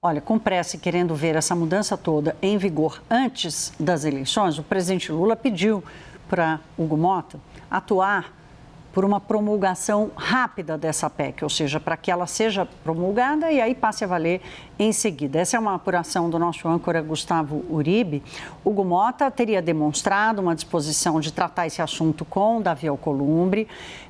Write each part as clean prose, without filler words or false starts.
Olha, com pressa e querendo ver essa mudança toda em vigor antes das eleições, o presidente Lula pediu para Hugo Mota atuar por uma promulgação rápida dessa PEC, ou seja, para que ela seja promulgada e aí passe a valer em seguida. Essa é uma apuração do nosso âncora Gustavo Uribe. Hugo Mota teria demonstrado uma disposição de tratar esse assunto com Davi Alcolumbre.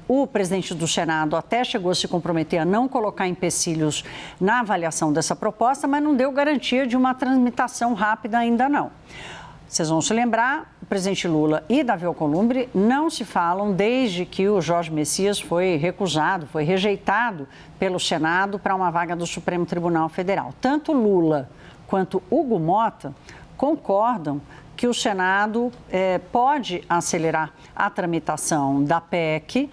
O presidente do Senado até chegou a se comprometer a não colocar empecilhos na avaliação dessa proposta, mas não deu garantia de uma tramitação rápida ainda não. Vocês vão se lembrar, o presidente Lula e Davi Alcolumbre não se falam desde que o Jorge Messias foi recusado, foi rejeitado pelo Senado para uma vaga do Supremo Tribunal Federal. Tanto Lula quanto Hugo Mota concordam que o Senado pode acelerar a tramitação da PEC,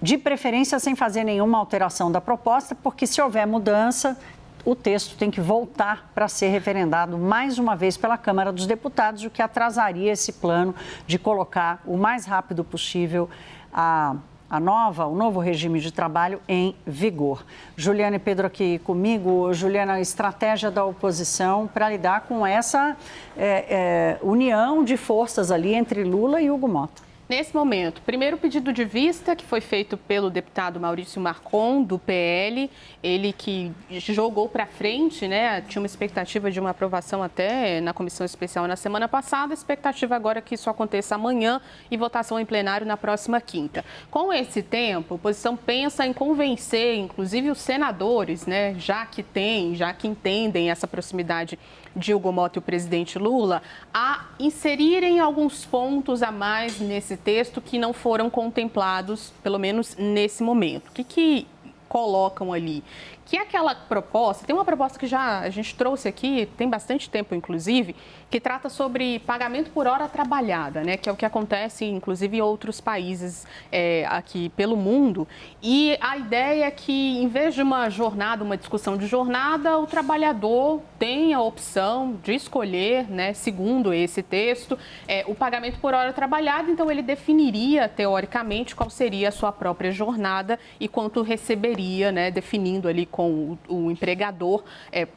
de preferência sem fazer nenhuma alteração da proposta, porque se houver mudança, o texto tem que voltar para ser referendado mais uma vez pela Câmara dos Deputados, o que atrasaria esse plano de colocar o mais rápido possível o novo regime de trabalho em vigor. Juliana e Pedro aqui comigo. Juliana, a estratégia da oposição para lidar com essa união de forças ali entre Lula e Hugo Mota. Nesse momento, primeiro pedido de vista que foi feito pelo deputado Maurício Marcon, do PL, ele que jogou para frente, né? Tinha uma expectativa de uma aprovação até na comissão especial na semana passada, a expectativa agora é que isso aconteça amanhã e votação em plenário na próxima quinta. Com esse tempo, a oposição pensa em convencer, inclusive os senadores, né? Já que entendem essa proximidade de Hugo Mota e o presidente Lula, a inserirem alguns pontos a mais nesse texto que não foram contemplados, pelo menos nesse momento. O que colocam ali? Que é aquela proposta, tem uma proposta que já a gente trouxe aqui, tem bastante tempo inclusive, que trata sobre pagamento por hora trabalhada, né? Que é o que acontece inclusive em outros países aqui pelo mundo. E a ideia é que em vez de uma discussão de jornada, o trabalhador tem a opção de escolher, né, segundo esse texto, o pagamento por hora trabalhada, então ele definiria teoricamente qual seria a sua própria jornada e quanto receberia, né, definindo ali com o empregador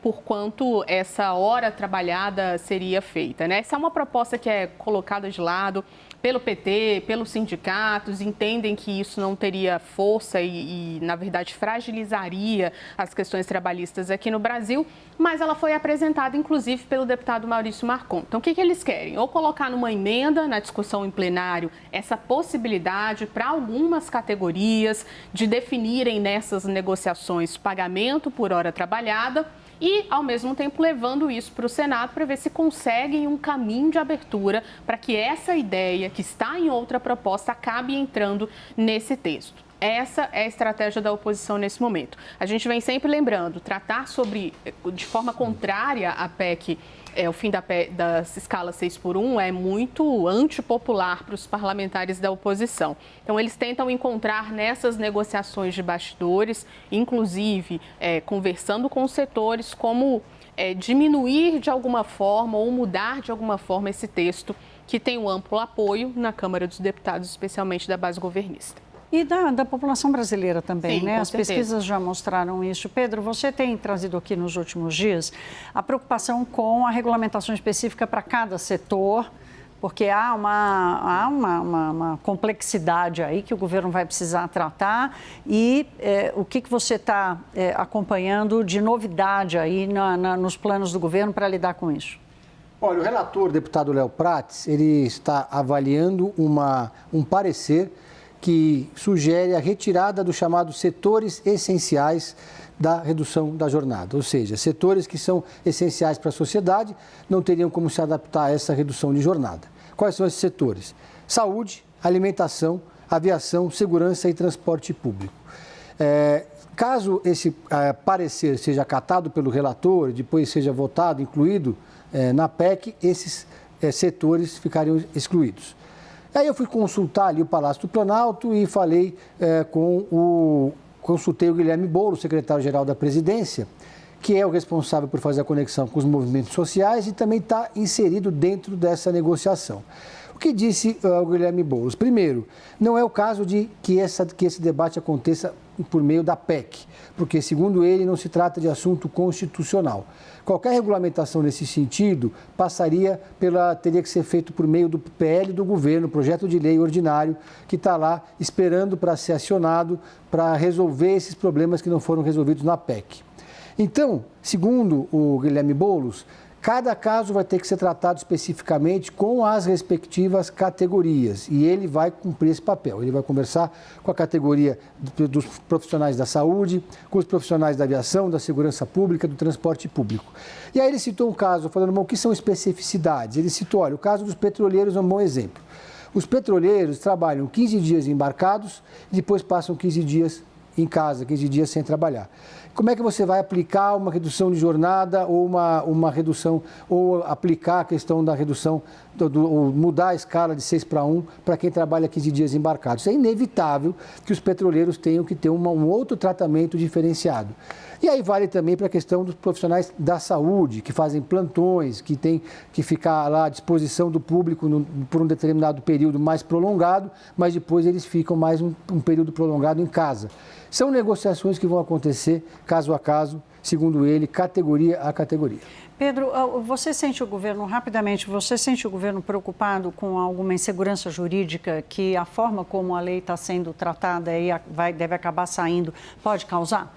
por quanto essa hora trabalhada seria feita, né? Essa é uma proposta que é colocada de lado pelo PT, pelos sindicatos, entendem que isso não teria força e, na verdade, fragilizaria as questões trabalhistas aqui no Brasil, mas ela foi apresentada, inclusive, pelo deputado Maurício Marcon. Então, o que eles querem? Ou colocar numa emenda, na discussão em plenário, essa possibilidade para algumas categorias de definirem nessas negociações pagamento por hora trabalhada, e, ao mesmo tempo, levando isso para o Senado para ver se conseguem um caminho de abertura para que essa ideia, que está em outra proposta, acabe entrando nesse texto. Essa é a estratégia da oposição nesse momento. A gente vem sempre lembrando, tratar de forma contrária à PEC, o fim da escala 6x1 é muito antipopular para os parlamentares da oposição. Então, eles tentam encontrar nessas negociações de bastidores, inclusive conversando com os setores, como diminuir de alguma forma ou mudar de alguma forma esse texto que tem um amplo apoio na Câmara dos Deputados, especialmente da base governista. E da população brasileira também, sim, né? As certeza. pesquisas já mostraram isso. Pedro, você tem trazido aqui nos últimos dias a preocupação com a regulamentação específica para cada setor, porque há uma complexidade aí que o governo vai precisar tratar. E o que você está acompanhando de novidade aí nos planos do governo para lidar com isso? Olha, o relator, deputado Léo Prates, ele está avaliando um parecer que sugere a retirada dos chamados setores essenciais da redução da jornada. Ou seja, setores que são essenciais para a sociedade não teriam como se adaptar a essa redução de jornada. Quais são esses setores? Saúde, alimentação, aviação, segurança e transporte público. Caso esse parecer seja acatado pelo relator, depois seja votado, incluído na PEC, esses setores ficariam excluídos. Aí eu fui consultar ali o Palácio do Planalto e falei consultei o Guilherme Boulos, secretário-geral da Presidência, que é o responsável por fazer a conexão com os movimentos sociais e também está inserido dentro dessa negociação. O O que disse o Guilherme Boulos? Primeiro, não é o caso de que esse debate aconteça por meio da PEC, porque, segundo ele, não se trata de assunto constitucional. Qualquer regulamentação nesse sentido teria que ser feito por meio do PL do governo, projeto de lei ordinário, que está lá esperando para ser acionado para resolver esses problemas que não foram resolvidos na PEC. Então, segundo o Guilherme Boulos, cada caso vai ter que ser tratado especificamente com as respectivas categorias e ele vai cumprir esse papel. Ele vai conversar com a categoria dos profissionais da saúde, com os profissionais da aviação, da segurança pública, do transporte público. E aí ele citou um caso, falando, o que são especificidades? Ele citou, olha, o caso dos petroleiros é um bom exemplo. Os petroleiros trabalham 15 dias embarcados e depois passam 15 dias em casa, 15 dias sem trabalhar. Como é que você vai aplicar uma redução de jornada ou uma redução, ou aplicar a questão da redução, ou mudar a escala de 6 para 1 para quem trabalha 15 dias embarcados? É inevitável que os petroleiros tenham que ter um outro tratamento diferenciado. E aí vale também para a questão dos profissionais da saúde, que fazem plantões, que têm que ficar lá à disposição do público por um determinado período mais prolongado, mas depois eles ficam mais um período prolongado em casa. São negociações que vão acontecer caso a caso, segundo ele, categoria a categoria. Pedro, você sente o governo preocupado com alguma insegurança jurídica que a forma como a lei está sendo tratada e deve acabar saindo pode causar?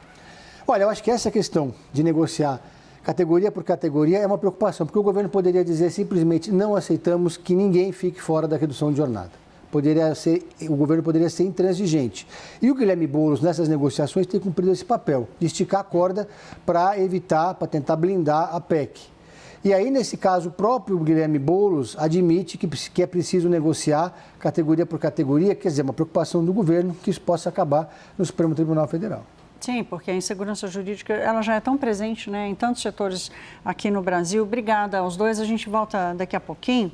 Olha, eu acho que essa questão de negociar categoria por categoria é uma preocupação, porque o governo poderia dizer simplesmente não aceitamos que ninguém fique fora da redução de jornada. O governo poderia ser intransigente. E o Guilherme Boulos, nessas negociações, tem cumprido esse papel, de esticar a corda para tentar blindar a PEC. E aí, nesse caso, o próprio Guilherme Boulos admite que é preciso negociar categoria por categoria, quer dizer, uma preocupação do governo que isso possa acabar no Supremo Tribunal Federal. Sim, porque a insegurança jurídica ela já é tão presente, né, em tantos setores aqui no Brasil. Obrigada aos dois, a gente volta daqui a pouquinho.